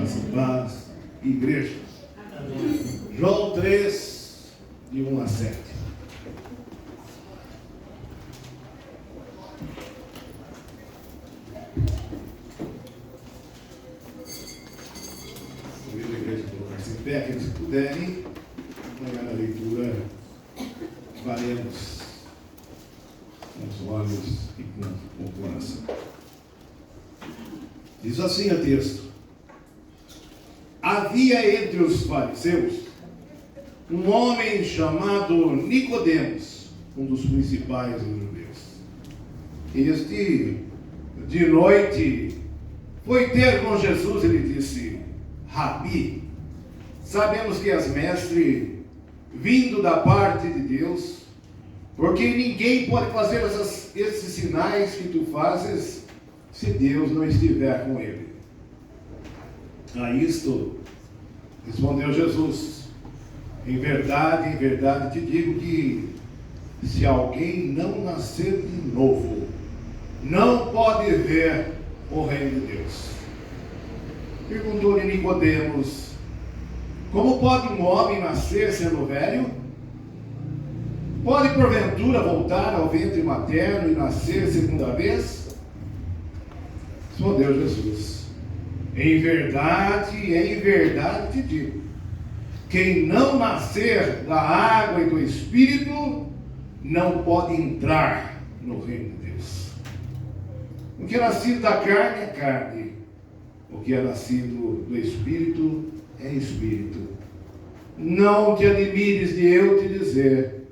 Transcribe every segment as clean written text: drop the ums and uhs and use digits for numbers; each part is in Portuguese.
graça e paz, igreja. João 3, de 1 a 7. Convido a igreja a colocar-se em pé, aqueles que puderem, acompanhar a leitura, faremos com os olhos e com o coração. Diz assim o texto: havia entre os fariseus um homem chamado Nicodemos, um dos principais dos judeus. Este, de noite, foi ter com Jesus. Ele disse: Rabi, sabemos que és mestre, vindo da parte de Deus, porque ninguém pode fazer esses sinais que tu fazes, se Deus não estiver com ele. A isto respondeu Jesus: em verdade te digo que se alguém não nascer de novo, não pode ver o reino de Deus. Perguntou-lhe Nicodemos: como pode um homem nascer sendo velho? Pode porventura voltar ao ventre materno e nascer segunda vez? Respondeu Jesus: em verdade te digo, quem não nascer da água e do Espírito não pode entrar no reino de Deus. O que é nascido da carne é carne, o que é nascido do Espírito é Espírito. Não te admires de eu te dizer,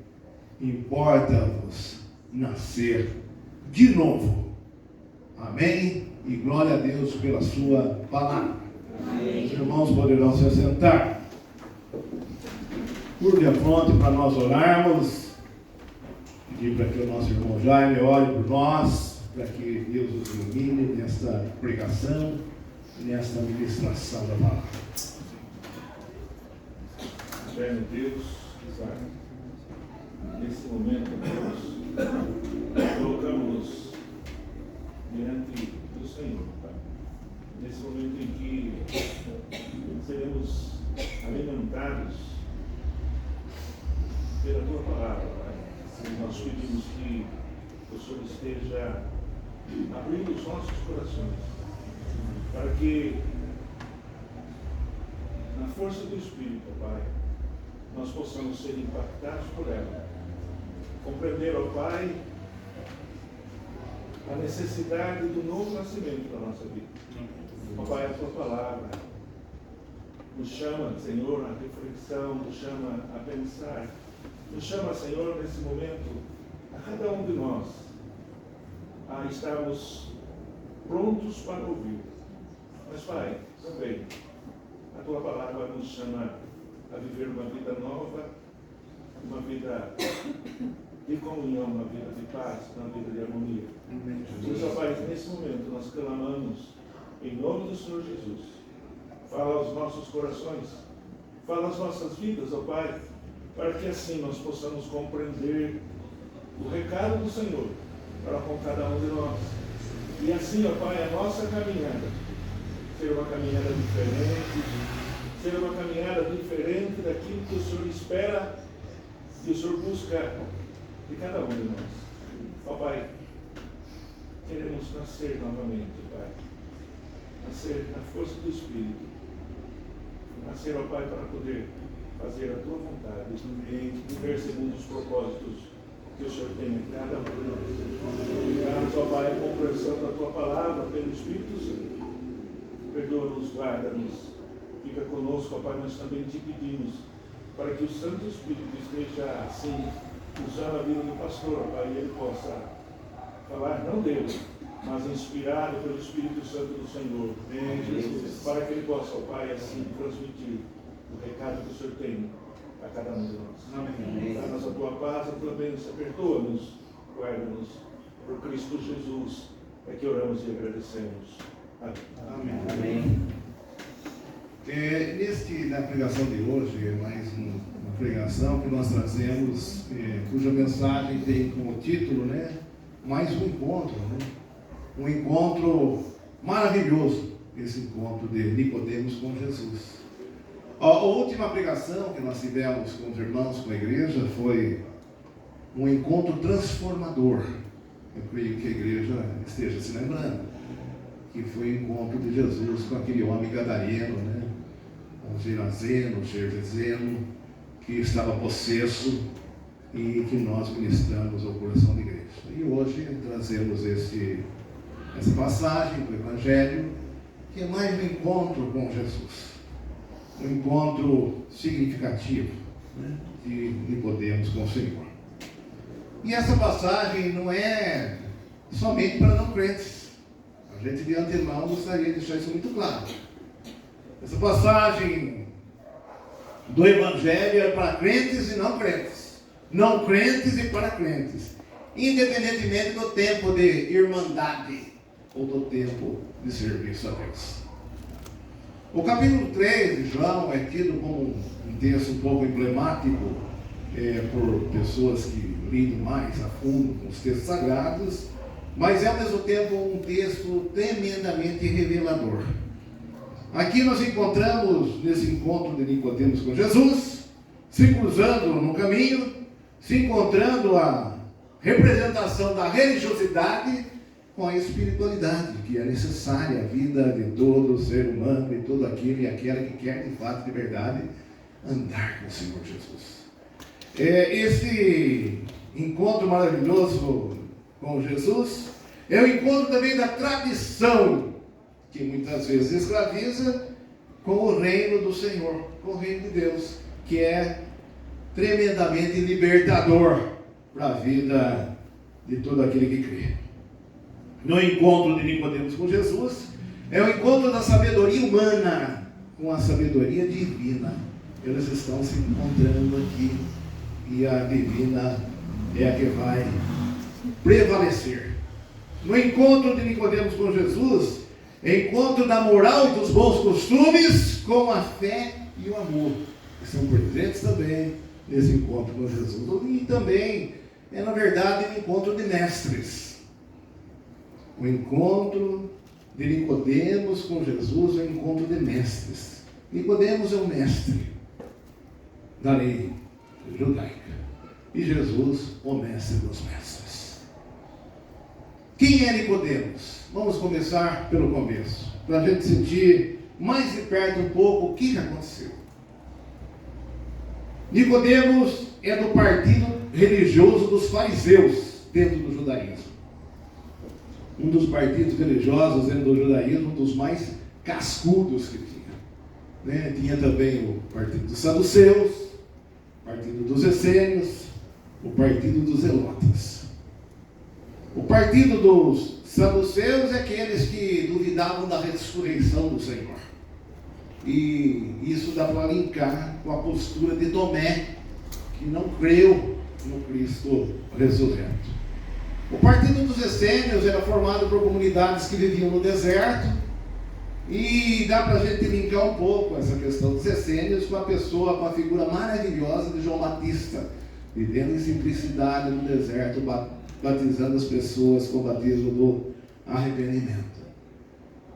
importa-vos nascer de novo. Amém? E glória a Deus pela sua palavra. Amém. Os irmãos poderão se assentar. Curve a fronte para nós orarmos. Pedir para que o nosso irmão Jaime ore por nós, para que Deus nos ilumine nesta pregação e nesta ministração da palavra. Eterno Deus, nesse momento, Deus, colocamos-nos diante do Senhor, Pai. Nesse momento em que seremos alimentados pela Tua palavra, Pai. Nós pedimos que o Senhor esteja abrindo os nossos corações, para que, na força do Espírito, Pai, nós possamos ser impactados por ela. Compreender, ó Pai, a necessidade do novo nascimento da nossa vida. Ó Pai, a Tua palavra nos chama, Senhor, à reflexão, nos chama a pensar, nos chama, Senhor, nesse momento, a cada um de nós, a estarmos prontos para ouvir. Mas, Pai, também, a Tua palavra nos chama a viver uma vida nova, uma vida de comunhão, uma vida de paz, uma vida de harmonia. Deus, ó Pai, nesse momento nós clamamos em nome do Senhor Jesus. Fala aos nossos corações, fala às nossas vidas, ó Pai, para que assim nós possamos compreender o recado do Senhor para com cada um de nós. E assim, ó Pai, a nossa caminhada ser uma caminhada diferente, ser uma caminhada diferente daquilo que o Senhor espera e o Senhor busca de cada um de nós. Ó Pai, queremos nascer novamente, Pai. Nascer na força do Espírito. Nascer, ó Pai, para poder fazer a Tua vontade e viver segundo os propósitos que o Senhor tem em cada um de nós. Obrigado, ó Pai, a compreensão da Tua palavra pelo Espírito Santo. Perdoa-nos, guarda-nos. Fica conosco, ó Pai, nós também te pedimos para que o Santo Espírito esteja assim, usando a vida do pastor, ó Pai, e ele possa falar não dele, mas inspirado pelo Espírito Santo do Senhor. Amém, Jesus. Para que ele possa, ó Pai, assim transmitir o recado que o Senhor tem a cada um de nós. Amém. Dá-nos a Tua paz, a Tua bênção, perdoa-nos, guarda-nos. Por Cristo Jesus é que oramos e agradecemos. Amém. Amém. Na pregação de hoje, é mais uma pregação que nós trazemos, cuja mensagem tem como título, mais um encontro, um encontro maravilhoso esse encontro de Nicodemos com Jesus. A última pregação que nós tivemos com os irmãos, com a igreja, foi um encontro transformador. Eu creio que a igreja esteja se lembrando, que foi o encontro de Jesus com aquele homem gadareno, né? Um gerazeno, gergeseno, que estava possesso e que nós ministramos ao coração da igreja. E hoje trazemos essa passagem do Evangelho, que é mais um encontro com Jesus. Um encontro significativo, né, de Nicodemos com o Senhor. E essa passagem não é somente para não crentes. A gente de antemão gostaria de deixar isso muito claro. Essa passagem do Evangelho é para crentes e não crentes. Não crentes e para crentes. Independentemente do tempo de irmandade ou do tempo de serviço a Deus. O capítulo 3 de João é tido como um texto um pouco emblemático por pessoas que lidam mais a fundo com os textos sagrados, mas é ao mesmo tempo um texto tremendamente revelador. Aqui nós encontramos, nesse encontro de Nicodemos com Jesus, se cruzando no caminho, se encontrando a representação da religiosidade com a espiritualidade, que é necessária à vida de todo ser humano e todo aquele e aquela que quer de fato, de verdade, andar com o Senhor Jesus. Esse encontro maravilhoso com Jesus é o encontro também da tradição, que muitas vezes escraviza, com o reino do Senhor, com o reino de Deus, que é tremendamente libertador para a vida de todo aquele que crê. No encontro de Nicodemos com Jesus, é o encontro da sabedoria humana com a sabedoria divina. Eles estão se encontrando aqui e a divina é a que vai prevalecer. No encontro de Nicodemos com Jesus, é o encontro da moral e dos bons costumes com a fé e o amor, que são presentes também nesse encontro com Jesus. E também na verdade, um encontro de mestres. O encontro de Nicodemos com Jesus é um encontro de mestres. Nicodemos é o mestre da lei judaica e Jesus o mestre dos mestres. Quem é Nicodemos? Vamos começar pelo começo, para a gente sentir mais de perto um pouco o que aconteceu. Nicodemos é do partido religioso dos fariseus dentro do judaísmo. Um dos partidos religiosos dentro do judaísmo, um dos mais cascudos que tinha. Tinha também o partido dos saduceus, o partido dos essênios, o partido dos zelotas. O partido dos saduceus é aqueles que duvidavam da ressurreição do Senhor. E isso dá para linkar com a postura de Tomé, que não creu no Cristo ressurreto. O partido dos essênios era formado por comunidades que viviam no deserto, e dá para a gente linkar um pouco essa questão dos essênios com a figura maravilhosa de João Batista, vivendo em simplicidade no deserto, batizando as pessoas com o batismo do arrependimento.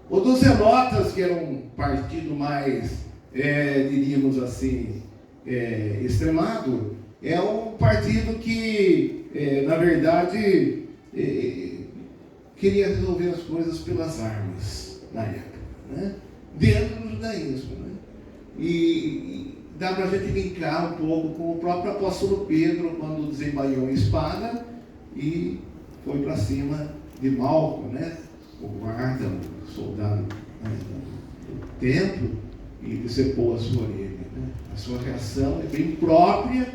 O dos zelotas, que era um partido mais, diríamos assim, extremado, é um partido que, na verdade, queria resolver as coisas pelas armas na época, né? Dentro do judaísmo. Né? E dá para a gente linkar um pouco com o próprio apóstolo Pedro, quando desembaiou a espada e foi para cima de Malco, né? O guarda, o soldado do templo, e decepou a sua orelha. Né? A sua reação é bem própria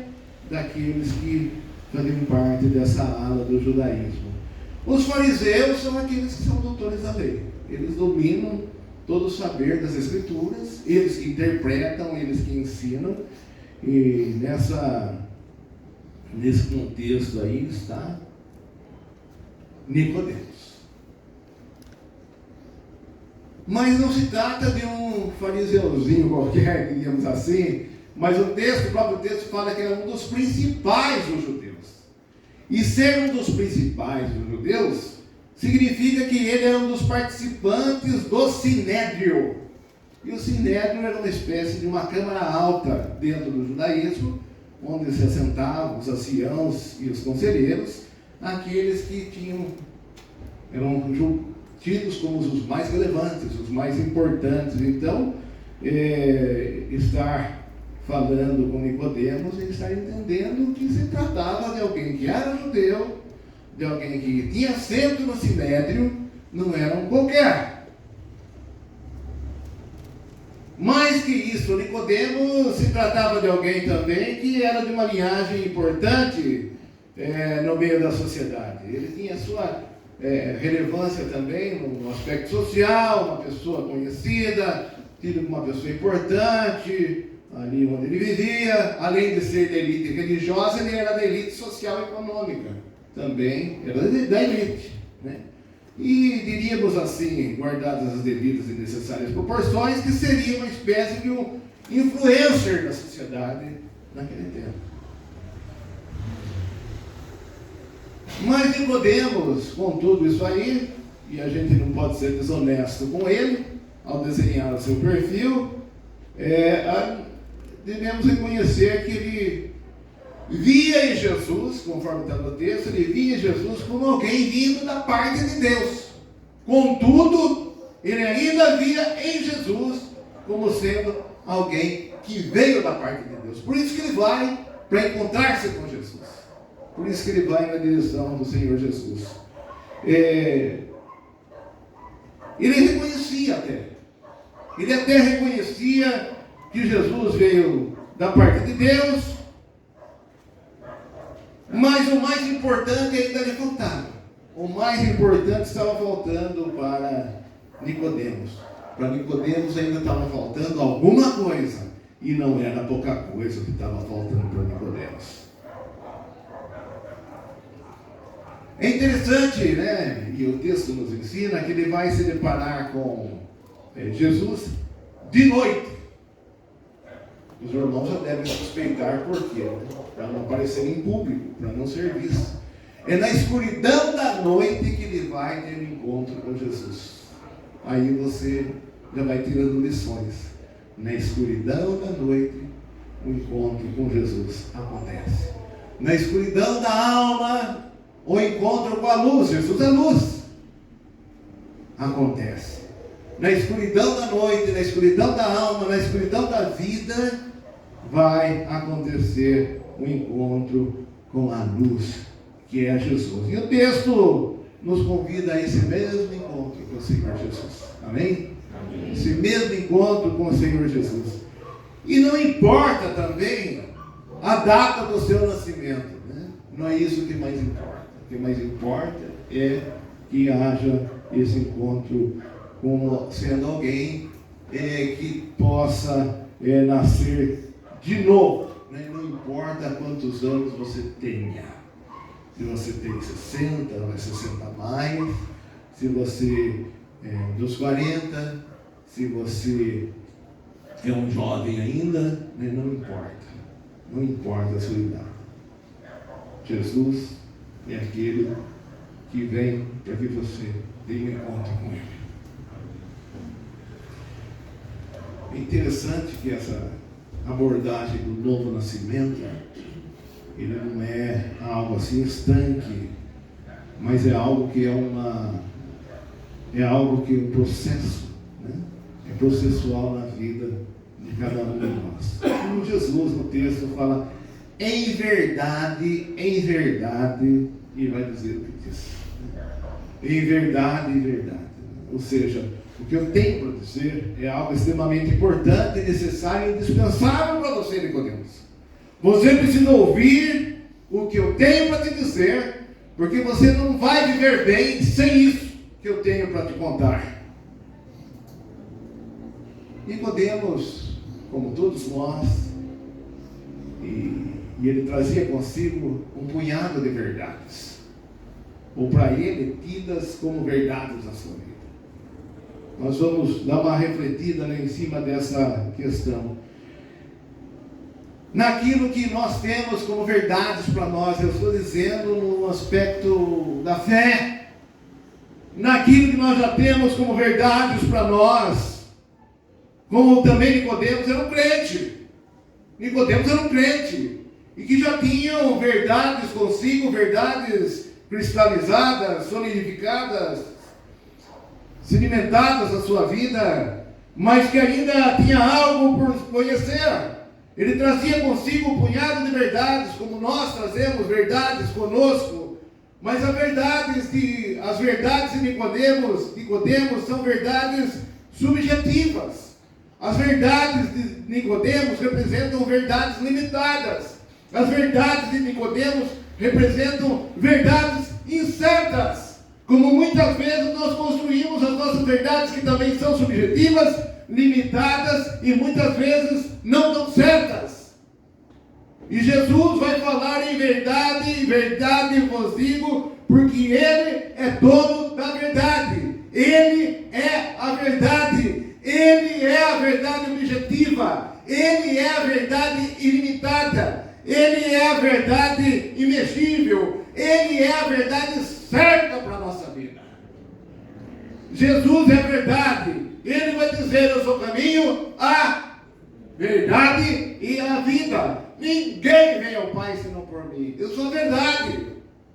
daqueles que faziam parte dessa ala do judaísmo. Os fariseus são aqueles que são doutores da lei. Eles dominam todo o saber das Escrituras, eles que interpretam, eles que ensinam, e nesse contexto aí está Nicodemos. Mas não se trata de um fariseuzinho qualquer, diríamos assim, mas o próprio texto fala que era um dos principais dos judeus. E ser um dos principais dos judeus significa que ele era um dos participantes do Sinédrio. E o Sinédrio era uma espécie de uma câmara alta dentro do judaísmo, onde se assentavam os anciãos e os conselheiros, aqueles que eram tidos como os mais relevantes, os mais importantes. Então, estar falando com Nicodemos e estar entendendo que se tratava de alguém que era judeu, de alguém que tinha assento no Sinédrio, não era um qualquer. Mais que isso, Nicodemos se tratava de alguém também que era de uma linhagem importante no meio da sociedade. Ele tinha sua relevância também no aspecto social, uma pessoa conhecida, tido como uma pessoa importante ali onde ele vivia. Além de ser da elite religiosa, ele era da elite social e econômica também, era da elite, né? E diríamos assim, guardadas as devidas e necessárias proporções, que seria uma espécie de um influencer da sociedade naquele tempo. Mas Nicodemos, com tudo isso aí, e a gente não pode ser desonesto com ele, ao desenhar o seu perfil, devemos reconhecer que ele via em Jesus, conforme está no texto, ele via Jesus como alguém vindo da parte de Deus. Contudo, ele ainda via em Jesus como sendo alguém que veio da parte de Deus. Por isso que ele vai para encontrar-se com Jesus. Por isso que ele vai na direção do Senhor Jesus. Ele reconhecia até. Ele até reconhecia que Jesus veio da parte de Deus. Mas o mais importante ainda lhe faltava. O mais importante estava faltando para Nicodemos. Para Nicodemos ainda estava faltando alguma coisa. E não era pouca coisa que estava faltando para Nicodemos. É interessante, né? E o texto nos ensina que ele vai se deparar com Jesus de noite. Os irmãos já devem suspeitar por quê, né? Para não aparecer em público, para não ser visto. É na escuridão da noite que ele vai ter um encontro com Jesus. Aí você já vai tirando lições. Na escuridão da noite, o encontro com Jesus acontece. Na escuridão da alma, o encontro com a luz. Jesus é luz. Acontece. Na escuridão da noite, na escuridão da alma, na escuridão da vida, vai acontecer o encontro com a luz, que é Jesus. E o texto nos convida a esse mesmo encontro com o Senhor Jesus. Amém? Amém. Esse mesmo encontro com o Senhor Jesus. E não importa também a data do seu nascimento, né? Não é isso que mais importa. O que mais importa é que haja esse encontro como sendo alguém que possa nascer de novo, né? Não importa quantos anos você tenha. Se você tem 60, vai 60 a mais. Se você é dos 40, se você é um jovem ainda, né? Não importa. Não importa a sua idade. Jesus é aquele que vem para que você tenha um encontro com Ele. É interessante que essa abordagem do novo nascimento, ele não é algo assim estanque, mas é algo que é um processo, né? É processual na vida de cada um de nós. Como Jesus no texto fala, em verdade, e vai dizer o que diz. Em verdade. Ou seja, o que eu tenho para dizer é algo extremamente importante, necessário e indispensável para você, Nicodemos. Você precisa ouvir o que eu tenho para te dizer, porque você não vai viver bem sem isso que eu tenho para te contar. Nicodemos, como todos nós, e ele trazia consigo um punhado de verdades, ou para ele, tidas como verdades na sua vida. Nós vamos dar uma refletida em cima dessa questão. Naquilo que nós temos como verdades para nós, eu estou dizendo no aspecto da fé. naquilo que nós já temos como verdades para nós. Como também Nicodemos era um crente. Nicodemos era um crente. E que já tinham verdades consigo, verdades cristalizadas, solidificadas, sedimentadas na sua vida, mas que ainda tinha algo por conhecer. Ele trazia consigo um punhado de verdades, como nós trazemos verdades conosco, mas as verdades de Nicodemos são verdades subjetivas. As verdades de Nicodemos representam verdades limitadas. As verdades de Nicodemos representam verdades incertas. Como muitas vezes nós construímos as nossas verdades, que também são subjetivas, limitadas e muitas vezes não tão certas. E Jesus vai falar em verdade vos digo, porque Ele é dono da verdade. Ele é a verdade. Ele é a verdade objetiva. Ele é a verdade ilimitada. Ele é a verdade imexível. Ele é a verdade certa para a nossa vida. Jesus é a verdade. Ele vai dizer: eu sou o caminho, a verdade e a vida. Ninguém vem ao Pai senão por mim. Eu sou a verdade.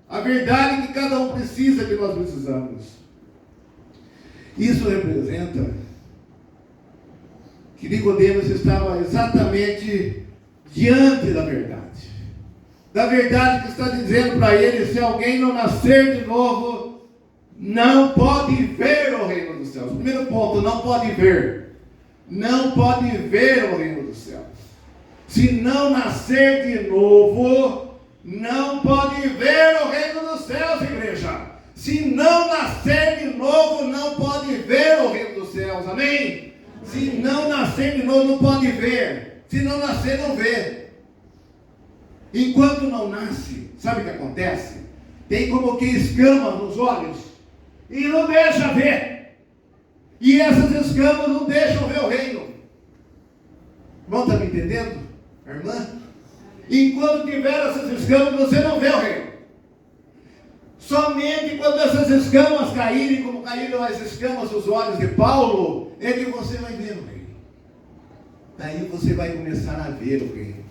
A verdade que cada um precisa, que nós precisamos. Isso representa que Nicodemos estava exatamente diante da verdade. Da verdade que está dizendo para ele: se alguém não nascer de novo, não pode ver o reino dos céus. Primeiro ponto: não pode ver. Não pode ver o reino dos céus. Se não nascer de novo, não pode ver o reino dos céus, igreja. Se não nascer de novo, não pode ver o reino dos céus. Amém? Se não nascer de novo, não pode ver. Se não nascer, não vê. Enquanto não nasce, sabe o que acontece? Tem como que escamas nos olhos e não deixa ver. E essas escamas não deixam ver o reino. Irmão, está me entendendo? Irmã? Enquanto tiver essas escamas, você não vê o reino. Somente quando essas escamas caírem, como caíram as escamas dos olhos de Paulo, é que você vai ver o reino. Daí você vai começar a ver o reino.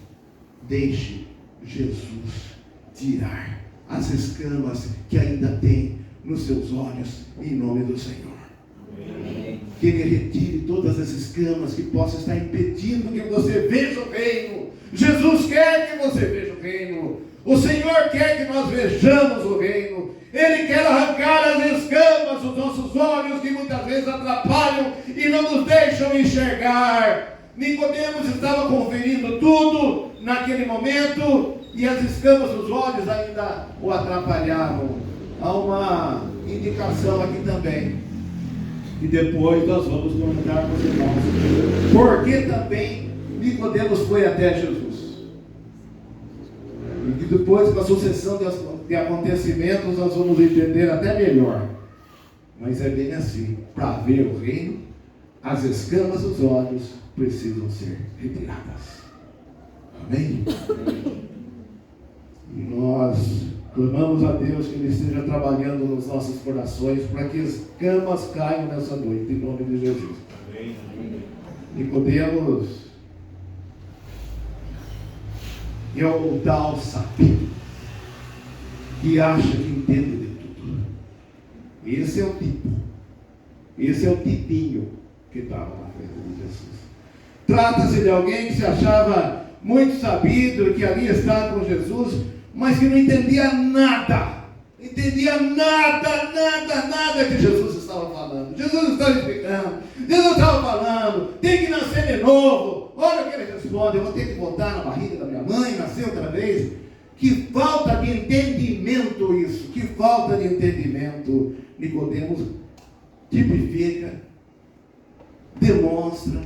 Deixe Jesus tirar as escamas que ainda tem nos seus olhos, em nome do Senhor. Amém. Que Ele retire todas as escamas que possam estar impedindo que você veja o reino. Jesus quer que você veja o reino. O Senhor quer que nós vejamos o reino. Ele quer arrancar as escamas dos nossos olhos, que muitas vezes atrapalham e não nos deixam enxergar. Nicodemos estava conferindo tudo naquele momento, e as escamas dos olhos ainda o atrapalhavam. Há uma indicação aqui também, e depois nós vamos comentar com os irmãos, porque também Nicodemos foi até Jesus. E que depois, com a sucessão de acontecimentos, nós vamos entender até melhor. Mas é bem assim: para ver o reino, as escamas dos olhos precisam ser retiradas. Amém? E nós clamamos a Deus que Ele esteja trabalhando nos nossos corações para que as escamas caiam nessa noite, em nome de Jesus. Amém. Nicodemos é o tal sábio que acha que entende de tudo. Esse é o tipo. Esse é o tipinho que estava na frente de Jesus. Trata-se de alguém que se achava muito sabido, que ali está com Jesus, mas que não entendia nada. Entendia nada que Jesus estava falando. Jesus estava explicando. Jesus estava falando: tem que nascer de novo. Olha o que ele responde: eu vou ter que voltar na barriga da minha mãe, nascer outra vez. Que falta de entendimento isso. Que falta de entendimento. Nicodemos tipifica, demonstra,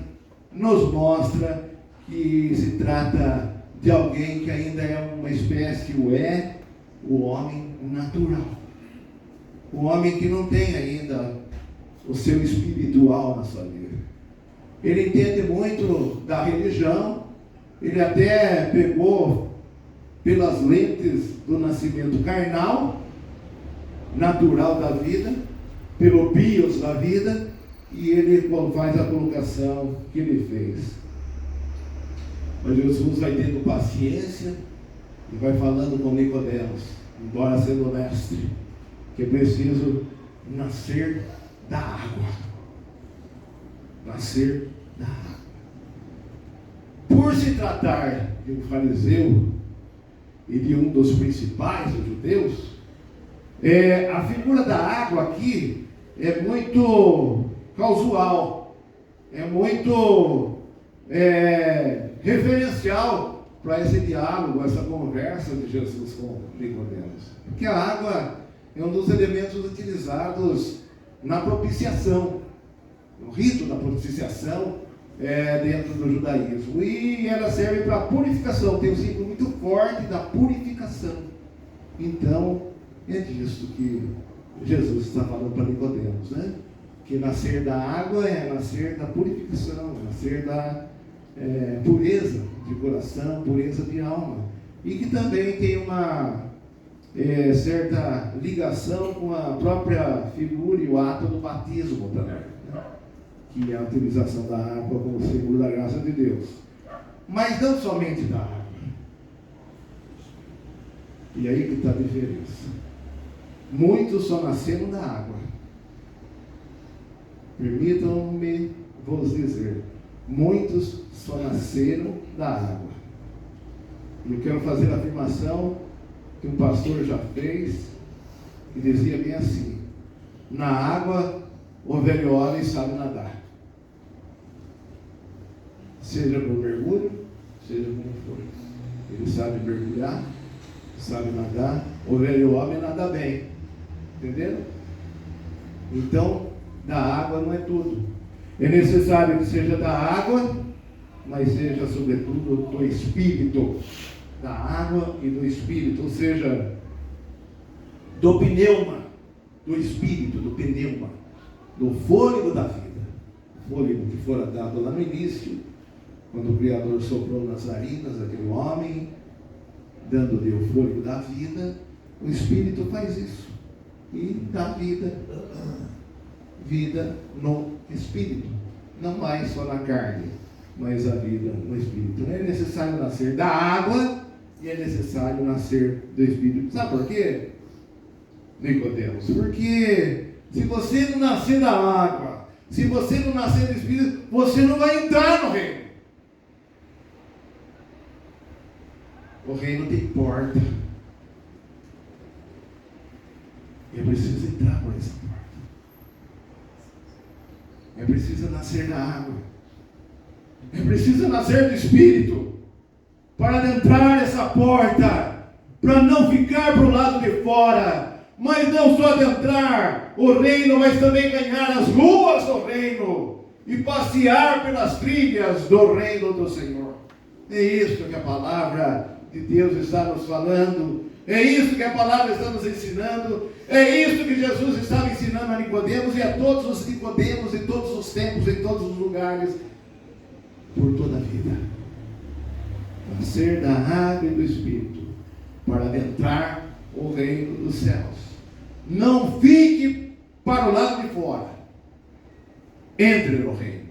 nos mostra que se trata de alguém que ainda é uma espécie, o homem natural. O homem que não tem ainda o seu espiritual na sua vida. Ele entende muito da religião, ele até pegou pelas lentes do nascimento carnal, natural da vida, pelo bios da vida, e ele faz a colocação que ele fez. Mas Jesus vai tendo paciência e vai falando com Nicodemos, embora sendo mestre, que é preciso nascer da água. Nascer da água. Por se tratar de um fariseu e de um dos principais dos judeus, a figura da água aqui é muito casual, é muito referencial para esse diálogo, essa conversa de Jesus com Nicodemos. Porque a água é um dos elementos utilizados na propiciação, no rito da propiciação dentro do judaísmo. E ela serve para purificação, tem um símbolo muito forte da purificação. Então, é disso que Jesus está falando para Nicodemos, né? Que nascer da água é nascer da purificação, nascer da pureza de coração, pureza de alma. E que também tem uma certa ligação com a própria figura e o ato do batismo também, né? Que é a utilização da água como símbolo da graça de Deus. Mas não somente da água. E aí que está a diferença. Muitos só nasceram da água. Permitam-me vos dizer, muitos só nasceram da água. E eu quero fazer a afirmação que um pastor já fez, que dizia bem assim: na água o velho homem sabe nadar. Seja por mergulho, seja como for. Ele sabe mergulhar, sabe nadar. O velho homem nada bem. Entenderam? Então, da água não é tudo. É necessário que seja da água, mas seja sobretudo do Espírito. Da água e do Espírito, ou seja, do pneuma, do Espírito, do pneuma, do fôlego da vida. O fôlego que fora dado lá no início, quando o Criador soprou nas narinas daquele homem, dando-lhe o fôlego da vida. O Espírito faz isso e dá vida no Espírito, não mais só na carne, mas a vida no Espírito. É necessário nascer da água e é necessário nascer do Espírito. Sabe por quê, Nicodemos? Porque se você não nascer da água, se você não nascer do Espírito, você não vai entrar no reino. O reino tem porta. É preciso entrar por essa porta. É preciso nascer da água. É preciso nascer do Espírito para adentrar essa porta, para não ficar para o lado de fora, mas não só adentrar o reino, mas também ganhar as ruas do reino e passear pelas trilhas do reino do Senhor. É isso que a palavra de Deus está nos falando, é isso que a palavra está nos ensinando, é isso que Jesus estava ensinando a Nicodemos e a todos os Nicodemos em todos os tempos, em todos os lugares, por toda a vida. Nascer da água e do Espírito para adentrar o reino dos céus. Não fique para o lado de fora, entre no reino.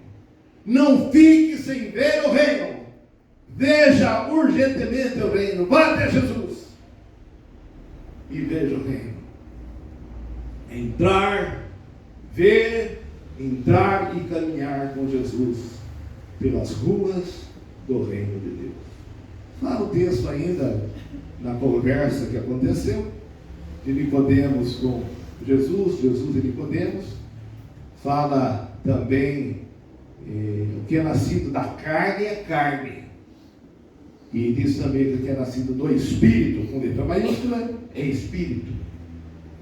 Não fique sem ver o reino. Veja urgentemente o reino. Vá até Jesus e veja o reino. Entrar, ver, entrar e caminhar com Jesus pelas ruas do reino de Deus. Fala o texto ainda na conversa que aconteceu de Nicodemos com Jesus, Jesus e Nicodemos. Fala também o que é nascido da carne é carne. E diz também que o que é nascido do Espírito, com letra maiúscula, é Espírito.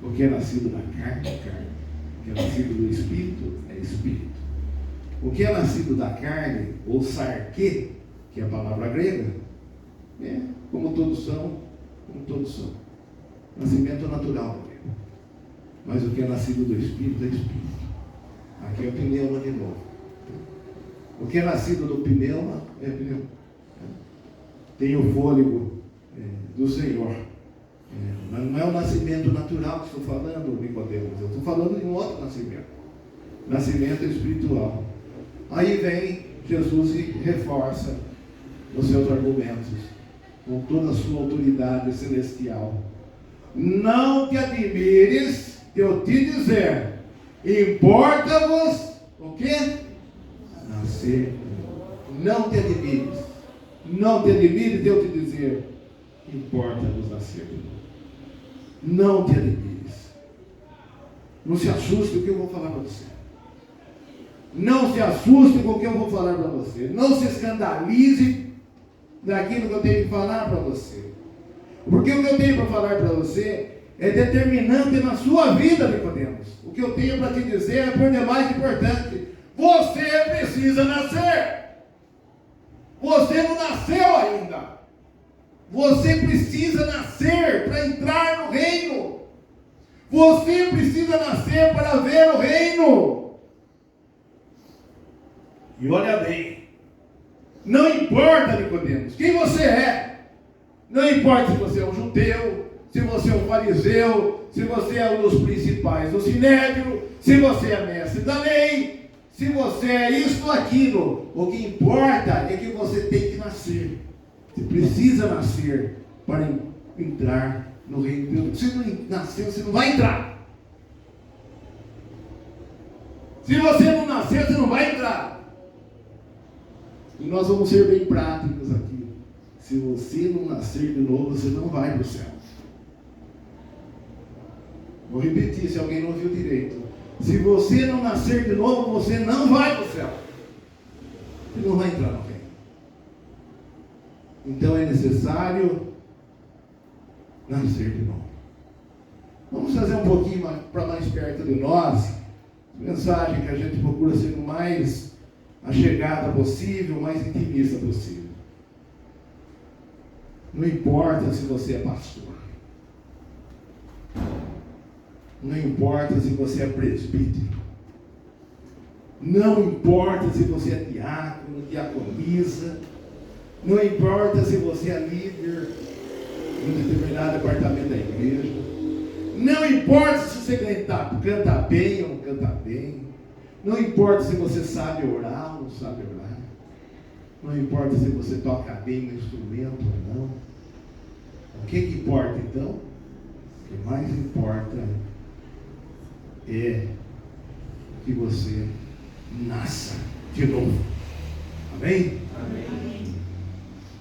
O que é nascido da carne é carne. O que é nascido do Espírito é Espírito. O que é nascido da carne, ou sarque, que é a palavra grega, como todos são. Nascimento natural. Mas o que é nascido do Espírito é Espírito. Aqui é o pneuma de novo. O que é nascido do pneuma é pneuma. Tem o fôlego do Senhor. Mas não é o nascimento natural que estou falando, Nicodemos. Eu estou falando de um outro nascimento. Nascimento espiritual. Aí vem Jesus e reforça os seus argumentos com toda a sua autoridade celestial. Não te admires de eu te dizer, importa-vos o quê? Nascer. Não te admires. Não te admires de eu te dizer, importa-vos nascer. Não te admires. Não se assuste com o que eu vou falar para você. Não se assuste com o que eu vou falar para você. Não se escandalize daquilo que eu tenho que falar para você. Porque o que eu tenho para falar para você é determinante na sua vida, Nicodemos. O que eu tenho para te dizer é por demais importante. Você precisa nascer. Você não nasceu ainda. Você precisa nascer para entrar no reino. Você precisa nascer para ver o reino. E olha bem, não importa, Nicodemos, quem você é. Não importa se você é um judeu, se você é um fariseu, se você é um dos principais do sinédrio, se você é mestre da lei, se você é isso ou aquilo. O que importa é que você tem que nascer. Você precisa nascer para entrar no reino de Deus. Se não nascer, você não vai entrar. Se você não nascer, você não vai entrar. E nós vamos ser bem práticos aqui. Se você não nascer de novo, você não vai para o céu. Vou repetir, se alguém não ouviu direito. Se você não nascer de novo, você não vai para o céu. Você não vai entrar no reino. Então é necessário nascer de novo. Vamos fazer um pouquinho para mais perto de nós. Mensagem que a gente procura ser o mais achegada possível, o mais intimista possível. Não importa se você é pastor. Não importa se você é presbítero. Não importa se você é diácono, diaconisa. Não importa se você é líder em um determinado departamento da igreja. Não importa se você canta bem ou não canta bem. Não importa se você sabe orar ou não sabe orar. Não importa se você toca bem no instrumento ou não. O que importa então? O que mais importa é que você nasça de novo. Amém? Amém.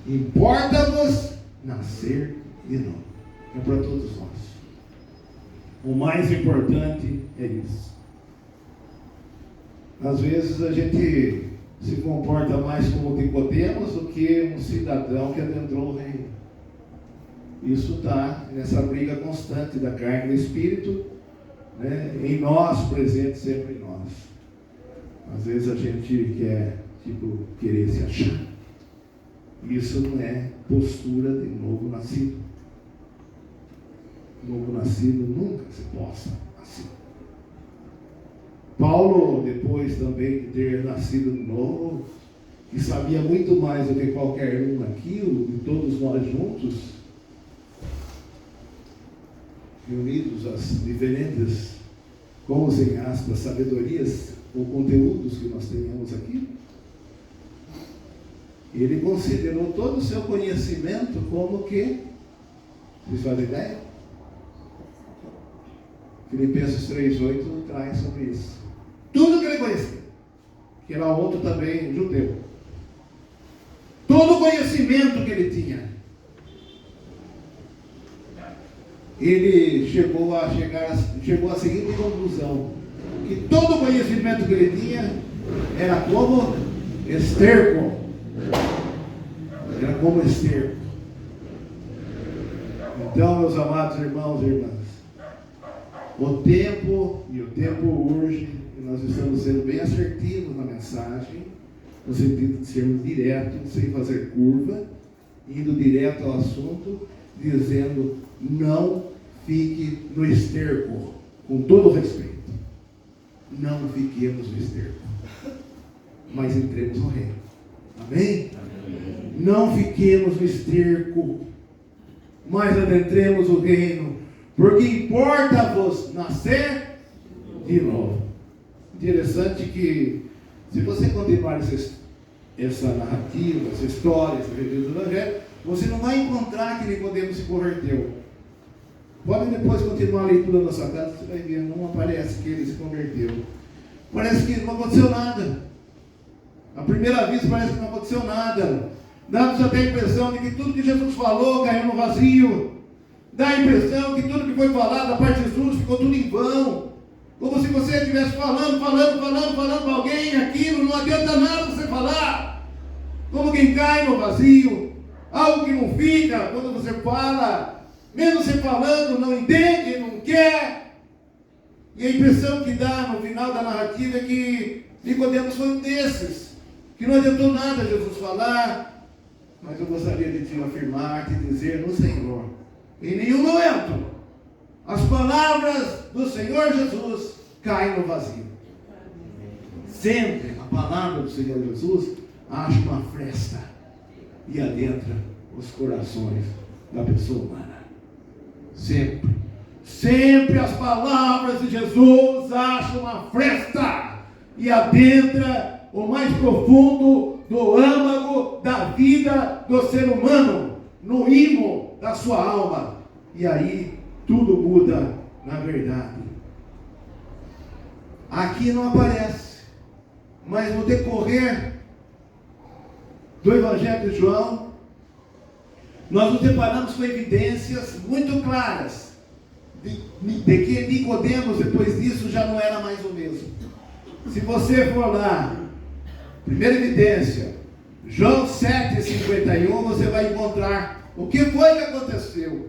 Importa-vos nascer de novo. É para todos nós. O mais importante é isso. Às vezes a gente se comporta mais como Nicodemos do que um cidadão que adentrou o reino. Isso está nessa briga constante da carne e do espírito, né? Em nós, presente sempre em nós. Às vezes a gente quer, querer se achar. Isso não é postura de novo nascido. Novo nascido nunca se possa assim. Paulo, depois também de ter nascido de novo, que sabia muito mais do que qualquer um aquilo, e todos nós juntos, reunidos as diferentes, como sem aspas, sabedorias ou conteúdos que nós tenhamos aqui, ele considerou todo o seu conhecimento como que, vocês fazem ideia? Filipenses 3,8 traz sobre isso. Tudo que ele conhecia, que era outro também judeu, todo o conhecimento que ele tinha, ele chegou à seguinte conclusão: que todo o conhecimento que ele tinha era como esterco. Era como esterco. Então, meus amados irmãos e irmãs, o tempo urge, e nós estamos sendo bem assertivos na mensagem, no sentido de sermos diretos, sem fazer curva, indo direto ao assunto, dizendo: não fique no esterco, com todo respeito. Não fiquemos no esterco, mas entremos no reino. Amém? Amém? Não fiquemos no esterco, mas adentremos o reino, porque importa-vos nascer de novo. Interessante que, se você continuar essa narrativa, essa história, esse registro do Evangelho, você não vai encontrar que Nicodemos se converteu. Pode depois continuar a leitura na sua casa, você vai ver, não aparece que ele se converteu. Parece que não aconteceu nada. À primeira vista parece que não aconteceu nada. Dá-nos até a impressão de que tudo que Jesus falou caiu no vazio. Dá a impressão que tudo que foi falado da parte de Jesus ficou tudo em vão. Como se você estivesse falando para alguém aquilo, não adianta nada você falar. Como quem cai no vazio. Algo que não fica quando você fala. Mesmo você falando, não entende, não quer. E a impressão que dá no final da narrativa é que Nicodemos foi um desses. Que não adiantou nada Jesus falar. Mas eu gostaria de te afirmar, te dizer no Senhor, em nenhum momento as palavras do Senhor Jesus caem no vazio. Sempre a palavra do Senhor Jesus acha uma fresta e adentra os corações da pessoa humana. Sempre. Sempre as palavras de Jesus acham uma fresta e adentra o mais profundo do âmago da vida do ser humano, no imo da sua alma. E aí tudo muda na verdade. Aqui não aparece, mas no decorrer do Evangelho de João, nós nos deparamos com evidências muito claras de que Nicodemos, depois disso, já não era mais o mesmo. Se você for lá, primeira evidência, João 7,51, você vai encontrar o que foi que aconteceu.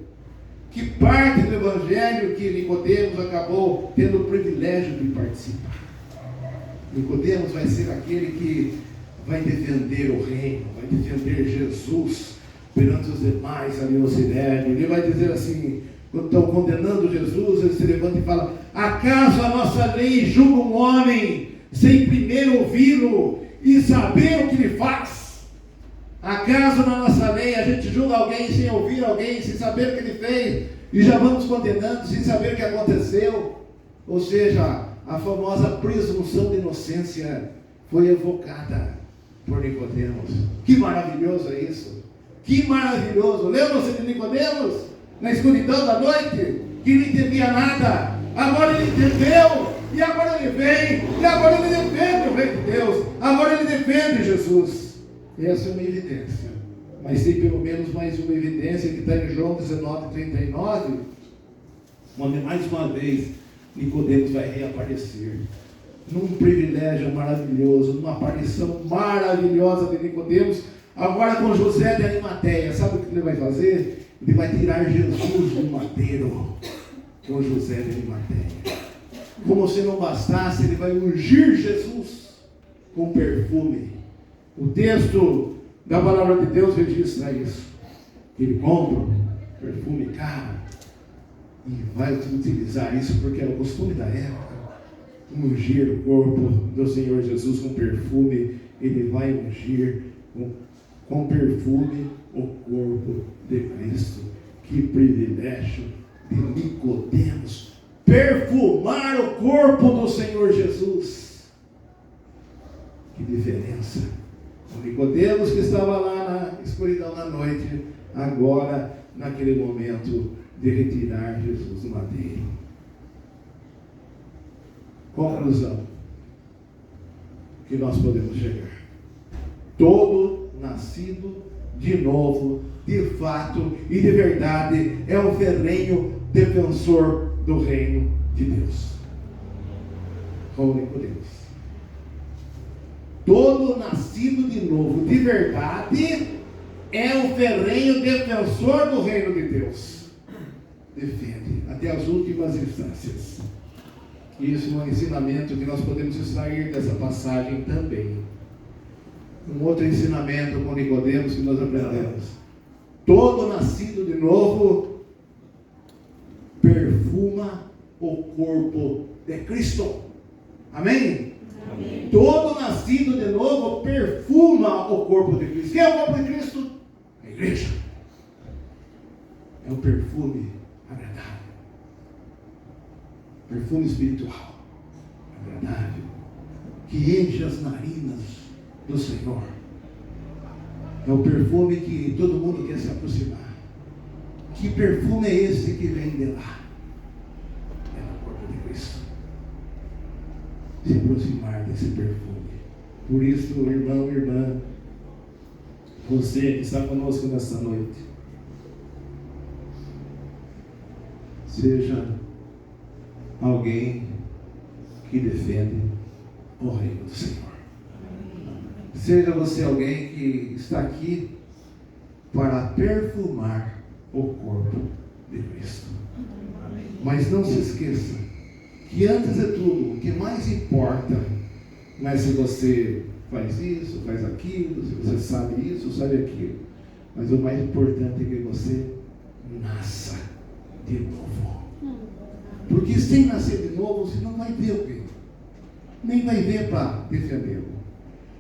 Que parte do Evangelho que Nicodemos acabou tendo o privilégio de participar. Nicodemos vai ser aquele que vai defender o reino, vai defender Jesus perante os demais ali no Sinédrio. Ele vai dizer assim, quando estão condenando Jesus, ele se levanta e fala: acaso a nossa lei julga um homem sem primeiro ouvi-lo e saber o que ele faz? Acaso na nossa lei a gente julga alguém sem ouvir alguém, sem saber o que ele fez, e já vamos condenando sem saber o que aconteceu? Ou seja, a famosa presunção de inocência foi evocada por Nicodemos. Que maravilhoso é isso! Que maravilhoso! Lembram-se de Nicodemos? Na escuridão da noite, que não entendia nada. Agora ele entendeu, e agora ele vem, e agora ele defende o reino de Deus, agora ele defende Jesus. Essa é uma evidência, mas tem pelo menos mais uma evidência que está em João 19:39, onde mais uma vez Nicodemos vai reaparecer, num privilégio maravilhoso, numa aparição maravilhosa de Nicodemos, agora com José de Arimateia. Sabe o que ele vai fazer? Ele vai tirar Jesus do madeiro com José de Arimateia. Como se não bastasse, ele vai ungir Jesus com perfume. O texto da palavra de Deus registra isso. Ele compra perfume caro e vai utilizar isso porque era o costume da época. Ungir o corpo do Senhor Jesus com perfume. Ele vai ungir com perfume o corpo de Cristo. Que privilégio de Nicodemos perfumar o corpo do Senhor Jesus. Que diferença! O Nicodemos que estava lá na escuridão da noite, agora naquele momento de retirar Jesus do madeiro. Conclusão que nós podemos chegar: todo nascido de novo, de fato e de verdade, é um ferrenho defensor do reino de Deus. Como Nicodemos. Todo nascido de novo, de verdade, é um ferrenho defensor do reino de Deus. Defende até as últimas instâncias. Isso é um ensinamento que nós podemos extrair dessa passagem também. Um outro ensinamento com Nicodemos que nós aprendemos: todo nascido de novo perfuma o corpo de Cristo. Amém? Amém. Todo nascido de novo perfuma o corpo de Cristo. Quem é o corpo de Cristo? A igreja. é o perfume agradável. Perfume espiritual agradável, que enche as narinas do Senhor. É o perfume que todo mundo quer se aproximar. Que perfume é esse que vem de lá? É o corpo de Cristo. Se aproximar desse perfume. Por isso, irmão, irmã, você que está conosco nesta noite, seja alguém que defende o reino do Senhor. Seja você alguém que está aqui para perfumar o corpo de Cristo. Mas não se esqueça que antes de tudo, o que mais importa não é se você faz isso, faz aquilo, se você sabe isso, sabe aquilo. Mas o mais importante é que você nasça de novo. Porque sem nascer de novo, você não vai ver o reino. Nem vai ver para defendê-lo.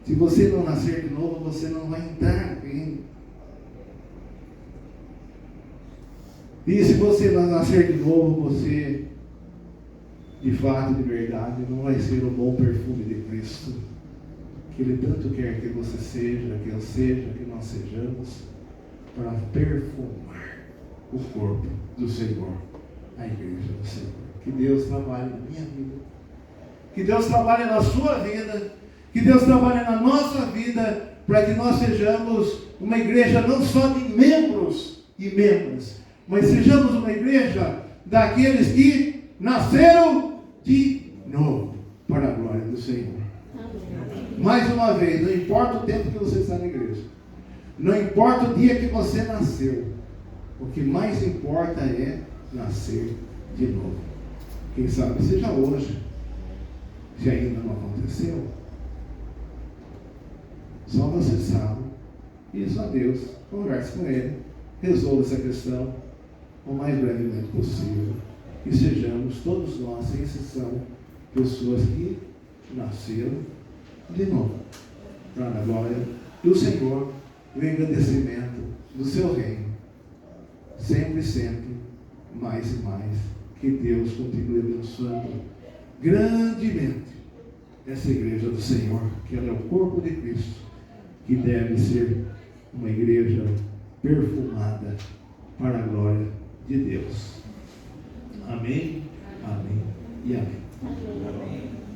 Se você não nascer de novo, você não vai entrar no reino. E se você não nascer de novo, você, de fato, de verdade, não vai ser o bom perfume de Cristo, que Ele tanto quer que você seja, que eu seja, que nós sejamos, para perfumar o corpo do Senhor, a igreja do Senhor. Que Deus trabalhe na minha vida, que Deus trabalhe na sua vida, que Deus trabalhe na nossa vida, para que nós sejamos uma igreja não só de membros e membros, mas sejamos uma igreja daqueles que nasceram de novo, para a glória do Senhor. Mais uma vez, não importa o tempo que você está na igreja, não importa o dia que você nasceu, o que mais importa é nascer de novo. Quem sabe seja hoje, se ainda não aconteceu. Só você sabe. Isso a Deus. Converse com Ele. Resolva essa questão o mais brevemente possível. E sejamos todos nós, sem exceção, pessoas que nasceram de novo. Para a glória do Senhor, o engrandecimento do seu reino. Sempre, sempre, mais e mais. Que Deus continue abençoando grandemente essa igreja do Senhor, que ela é o corpo de Cristo, que deve ser uma igreja perfumada para a glória de Deus. Amém, amém e amém. Amém.